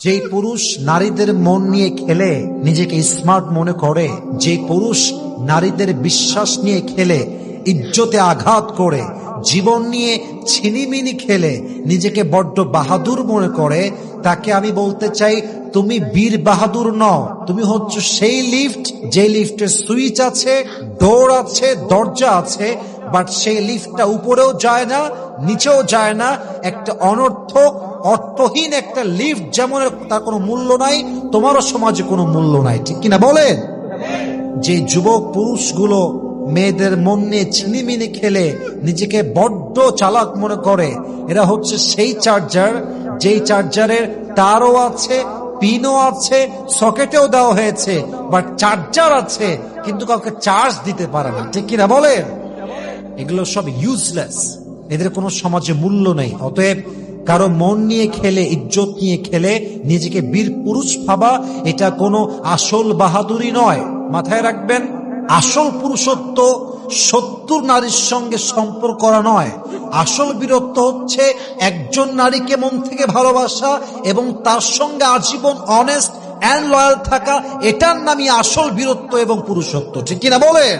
যে পুরুষ নারীদের মন নিয়ে খেলে নিজেকে স্মার্ট মনে করে, যে পুরুষ নারীদের বিশ্বাস নিয়ে খেলে ইজ্জতে আঘাত করে, জীবন নিয়ে ছিনিমিনি খেলে নিজেকে বড্ড বাহাদুর মনে করে, তাকে আমি বলতে চাই তুমি বীর বাহাদুর নও, তুমি হচ্ছে সেই লিফট যে লিফটের সুইচ আছে, ডোর আছে, দরজা আছে, বাট সেই লিফটটা উপরেও যায় না নিচেও যায় না। একটা অর্থহীন একটা লিফট যেমন তার কোনো মূল্য নাই, তোমারও সমাজে কোনো মূল্য নাই, ঠিক কিনা বলেন? যে যুবক পুরুষগুলো মেয়েদের মন নিয়ে ছিনিমিনি খেলে নিজেকে বড্ড চালাক মনে করে, এরা হচ্ছে সেই চার্জার যেই চার্জারের তারও আছে, পিনও আছে, সকেটেও দেওয়া হয়েছে, বাট চার্জার আছে কিন্তু কাউকে চার্জ দিতে পারে না, ঠিক কিনা বলেন? এগুলো সব ইউজলেস, এদের কোনো সমাজে মূল্য নেই। অতএব কারো মন নিয়ে খেলে, ইজ্জত নিয়ে খেলে নিজেকে বীর পুরুষ ভাবা, এটা কোনো আসল বাহাদুরি নয়। মাথায় রাখবেন, আসল পুরুষত্ব 70 নারীর সঙ্গে সম্পর্ক করা নয়। আসল বীরত্ব হচ্ছে একজন নারীকে মন থেকে ভালোবাসা এবং তার সঙ্গে আজীবন অনেস্ট এন্ড লয়াল থাকা, এটার নামই আসল বীরত্ব এবং পুরুষত্ব, ঠিক কিনা বলেন?